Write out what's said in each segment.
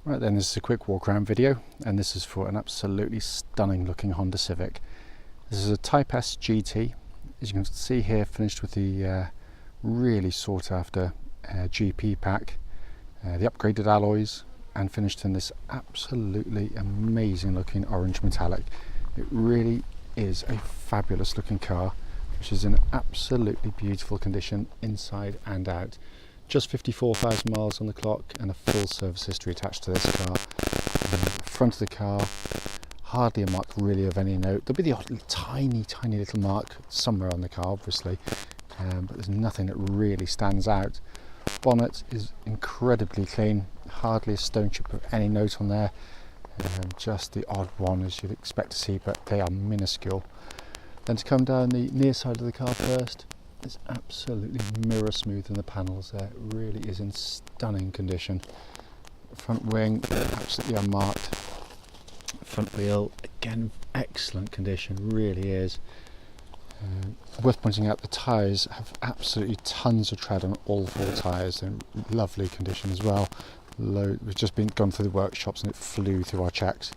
Right then, this is a quick walk around video, and this is for an absolutely stunning looking Honda Civic. This is a Type S GT, as you can see here, finished with the really sought after GP pack, the upgraded alloys, and finished in this absolutely amazing looking orange metallic. It really is a fabulous looking car, which is in absolutely beautiful condition inside and out. Just 54,000 miles on the clock and a full service history attached to this car. Front of the car, hardly a mark really of any note. There'll be the odd tiny little mark somewhere on the car, obviously, but there's nothing that really stands out. Bonnet is incredibly clean, hardly a stone chip of any note on there. Just the odd one, as you'd expect to see, but they are minuscule. Then to come down the near side of the car first, it's absolutely mirror smooth in the panels there. It really is in stunning condition. Front wing, absolutely unmarked. Front wheel, again, excellent condition, really is. Worth pointing out, the tyres have absolutely tons of tread on all four tyres. They're in lovely condition as well. We've just gone through the workshops and it flew through our checks.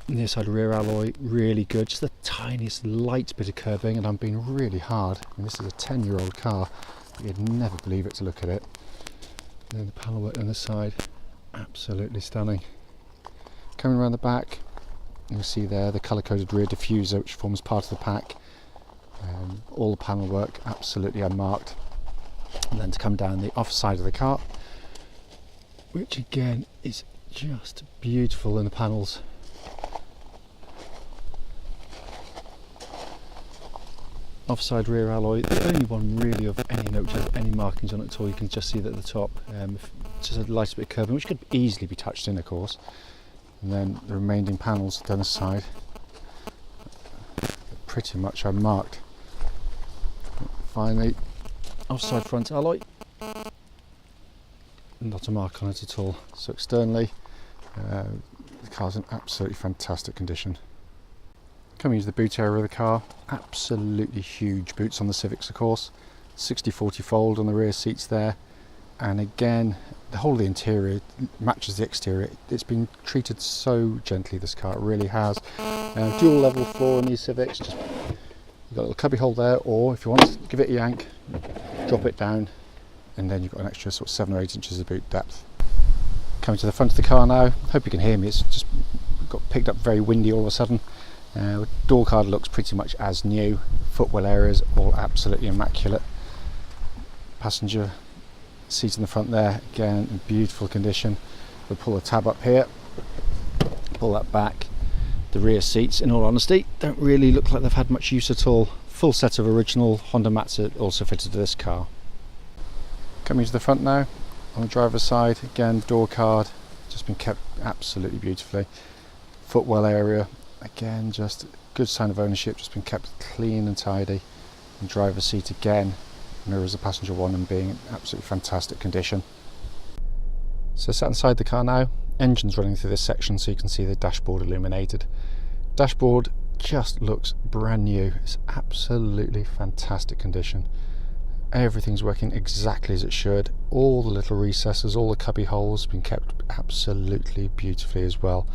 Near side rear alloy, really good. Just the tiniest light bit of curbing, and I'm being really hard. I mean, this is a 10-year-old car, but you'd never believe it to look at it. And then the panel work on the side, absolutely stunning. Coming around the back, you'll see there the colour-coded rear diffuser, which forms part of the pack. All the panel work absolutely unmarked. And then to come down the off side of the car, which again is just beautiful in the panels. Offside rear alloy, the only one really of any note, has any markings on it at all. You can just see that at the top, just a light bit of curbing, which could easily be touched in, of course. And then the remaining panels down the side, pretty much unmarked. Finally, offside front alloy, not a mark on it at all. So externally, the car's in absolutely fantastic condition. Coming into the boot area of the car, absolutely huge boots on the Civics, of course. 60/40 fold on the rear seats there, and again the whole of the interior matches the exterior. It's been treated so gently, this car, it really has. Dual level floor in these Civics, just you've got a little cubby hole there, or if you want to give it a yank, drop it down, and then you've got an extra sort of 7 or 8 inches of boot depth. Coming to the front of the car now, hope you can hear me, it's just got picked up very windy all of a sudden. Door card looks pretty much as new. Footwell areas all absolutely immaculate. Passenger seat in the front there, again in beautiful condition. We'll pull the tab up here, pull that back. The rear seats, in all honesty, don't really look like they've had much use at all. Full set of original Honda mats are also fitted to this car. Coming to the front now, on the driver's side, again door card, just been kept absolutely beautifully. Footwell area, again just a good sign of ownership, just been kept clean and tidy. And driver's seat again mirrors the passenger one and being in absolutely fantastic condition. So sat inside the car now, engine's running through this section so you can see the dashboard illuminated. Dashboard just looks brand new, it's absolutely fantastic condition. Everything's working exactly as it should. All the little recesses, all the cubby holes have been kept absolutely beautifully as well.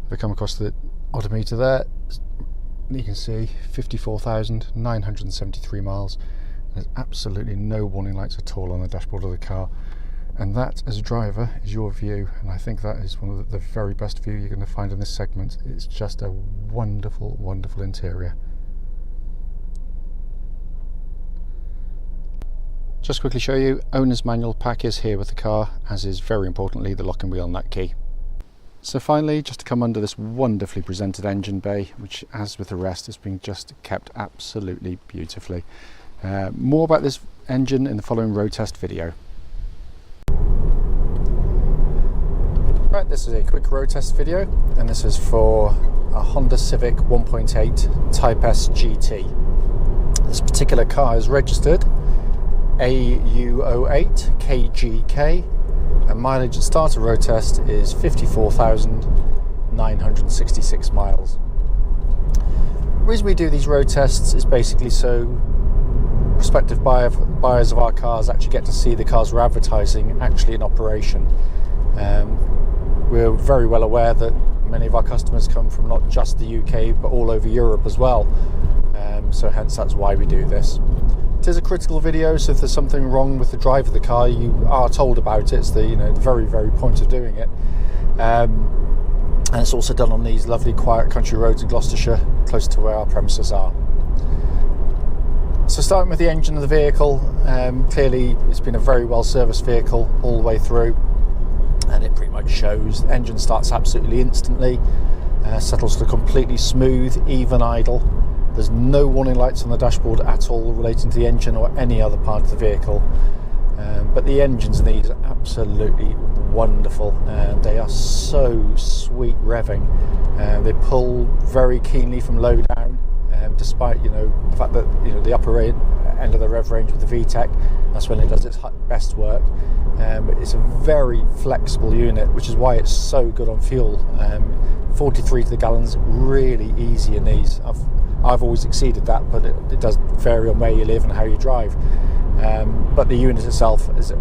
If I come across the odometer there, you can see 54,973 miles. There's absolutely no warning lights at all on the dashboard of the car, and that, as a driver, is your view, and I think that is one of the very best view you're going to find in this segment. It's just a wonderful interior. Just quickly show you, owner's manual pack is here with the car, as is, very importantly, the lock and wheel nut key. So finally, just to come under this wonderfully presented engine bay, which, as with the rest, has been just kept absolutely beautifully. More about this engine in the following road test video. Right, this is a quick road test video, and this is for a Honda Civic 1.8 Type S GT. This particular car is registered AU08KGK. And mileage at start of road test is 54,966 miles. The reason we do these road tests is basically so prospective buyers of our cars actually get to see the cars we're advertising actually in operation. We're very well aware that many of our customers come from not just the UK but all over Europe as well, so hence that's why we do this. It is a critical video, so if there's something wrong with the drive of the car, you are told about it. It's the the very point of doing it. And it's also done on these lovely quiet country roads in Gloucestershire, close to where our premises are. So starting with the engine of the vehicle, clearly it's been a very well serviced vehicle all the way through, and it pretty much shows. The engine starts absolutely instantly, settles to completely smooth, even idle. There's no warning lights on the dashboard at all relating to the engine or any other part of the vehicle. But the engines in these are absolutely wonderful. They are so sweet revving. They pull very keenly from low down, despite the fact that the upper end of the rev range with the VTEC, that's when it does its best work. It's a very flexible unit, which is why it's so good on fuel. 43 to the gallon's really easy in these. I've always exceeded that, but it does vary on where you live and how you drive. But the unit itself is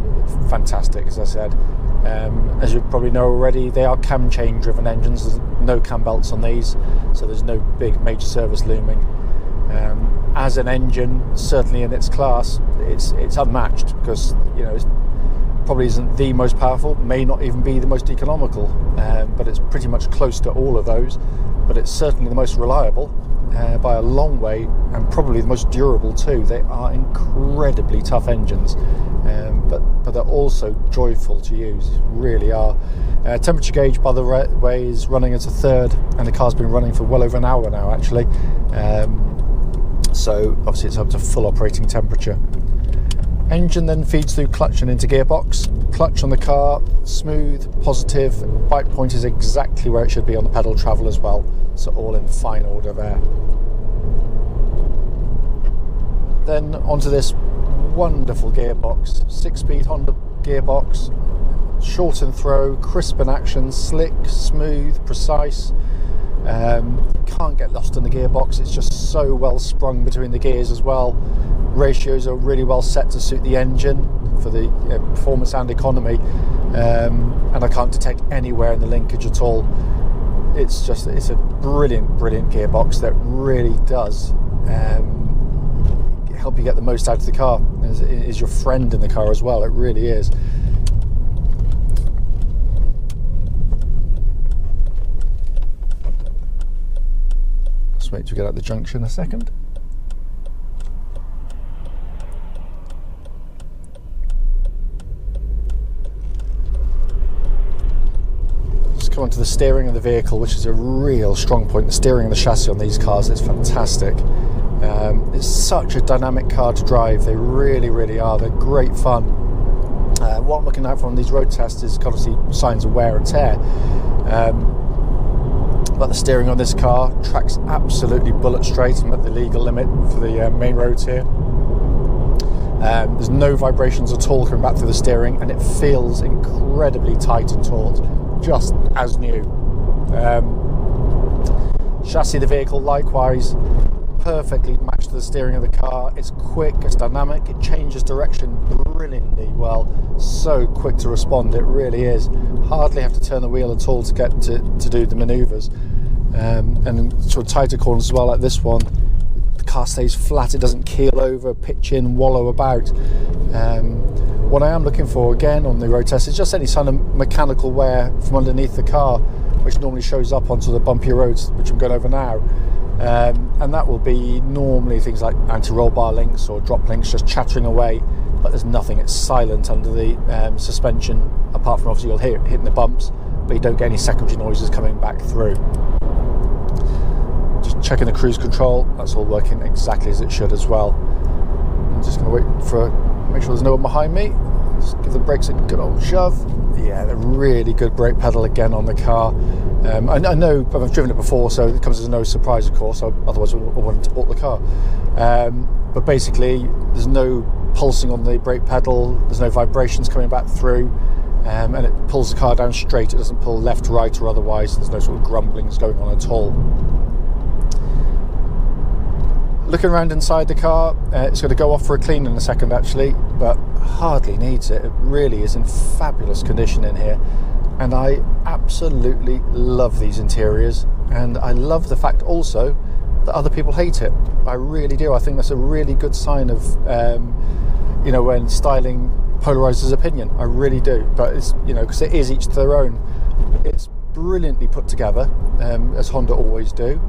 fantastic, as I said. As you probably know already, they are cam chain driven engines. There's no cam belts on these, so there's no big major service looming. As an engine, certainly in its class, it's unmatched, because it probably isn't the most powerful, may not even be the most economical, but it's pretty much close to all of those. But it's certainly the most reliable by a long way, and probably the most durable too. They are incredibly tough engines, but they're also joyful to use, really are. Temperature gauge, by the way, is running at a third, and the car's been running for well over an hour now actually, so obviously it's up to full operating temperature. Engine then feeds through clutch and into gearbox. Clutch on the car, smooth, positive. Bike point is exactly where it should be on the pedal travel as well, so all in fine order there. Then onto this wonderful gearbox, 6-speed Honda gearbox, short in throw, crisp in action, slick, smooth, precise. Can't get lost in the gearbox, it's just so well sprung between the gears as well. Ratios are really well set to suit the engine for the performance and economy, and I can't detect anywhere in the linkage at all. It's a brilliant gearbox that really does help you get the most out of the car. It is your friend in the car as well, it really is. Let's wait to get out the junction a second. Onto the steering of the vehicle, which is a real strong point. The steering and the chassis on these cars is fantastic. It's such a dynamic car to drive. They really are. They're great fun. What I'm looking at from these road tests is obviously signs of wear and tear, but the steering on this car tracks absolutely bullet straight and at the legal limit for the main roads here. There's no vibrations at all coming back through the steering, and it feels incredibly tight and taut, just as new. Chassis of the vehicle likewise perfectly matched to the steering of the car. It's quick, it's dynamic, it changes direction brilliantly well, so quick to respond, it really is. Hardly have to turn the wheel at all to get to do the manoeuvres, and in sort of tighter corners as well, like this one, the car stays flat, it doesn't keel over, pitch in, wallow about. What I am looking for again on the road test is just any sign of mechanical wear from underneath the car, which normally shows up onto the bumpier roads, which I'm going over now. And that will be normally things like anti-roll bar links or drop links just chattering away, but there's nothing. It's silent under the suspension, apart from obviously you'll hear it hitting the bumps, but you don't get any secondary noises coming back through. Just checking the cruise control, that's all working exactly as it should as well. I'm just going to wait for make sure there's no one behind me. Just give the brakes a good old shove. Yeah, they're really good brake pedal again on the car. I know I've driven it before, so it comes as no surprise, of course, otherwise I wouldn't have bought the car. But basically, there's no pulsing on the brake pedal, there's no vibrations coming back through, and it pulls the car down straight. It doesn't pull left, right, or otherwise. There's no sort of grumblings going on at all. Looking around inside the car, it's going to go off for a clean in a second actually, but hardly needs it. It really is in fabulous condition in here, and I absolutely love these interiors, and I love the fact also that other people hate it. I really do. I think that's a really good sign of you know, when styling polarizes opinion. I really do. But it's, you know, because it is each to their own. It's brilliantly put together, as Honda always do.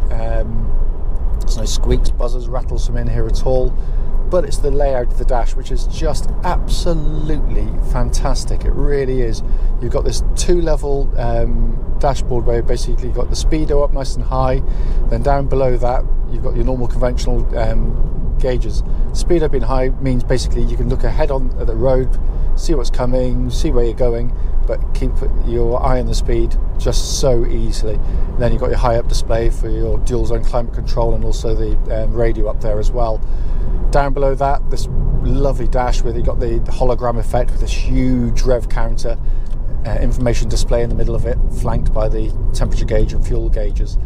There's no squeaks, buzzers, rattles from in here at all, but it's the layout of the dash which is just absolutely fantastic. It really is. You've got this 2-level dashboard where basically you've got the speedo up nice and high, then down below that you've got your normal conventional gauges. Speedo being high means basically you can look ahead at the road, see what's coming, see where you're going, but keep your eye on the speed just so easily. And then you've got your high up display for your dual zone climate control, and also the radio up there as well. Down below that, this lovely dash where you've got the hologram effect with this huge rev counter, information display in the middle of it, flanked by the temperature gauge and fuel gauges.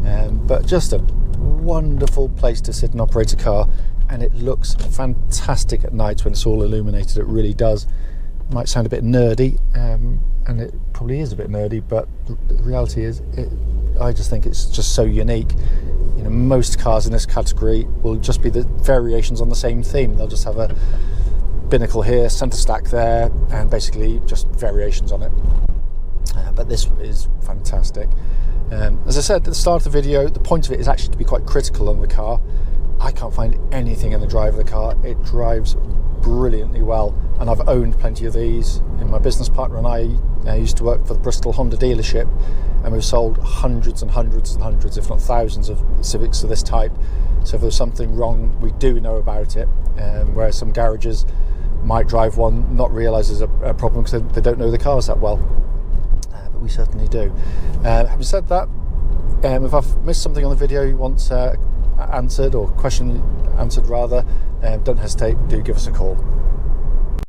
But just a wonderful place to sit and operate a car, and it looks fantastic at night when it's all illuminated. It really does. It might sound a bit nerdy, and it probably is a bit nerdy, but the reality is I just think it's just so unique. You know, most cars in this category will just be the variations on the same theme. They'll just have a binnacle here, centre stack there, and basically just variations on it. But this is fantastic. As I said at the start of the video, the point of it is actually to be quite critical on the car. I can't find anything in the drive of the car. It drives brilliantly well, and I've owned plenty of these. And my business partner and I used to work for the Bristol Honda dealership, and we've sold hundreds and hundreds and hundreds, if not thousands, of Civics of this type. So if there's something wrong, we do know about it, whereas some garages might drive one, not realise there's a problem because they don't know the cars that well. But we certainly do. Having said that, if I've missed something on the video you want answered, or question answered rather, don't hesitate, do give us a call.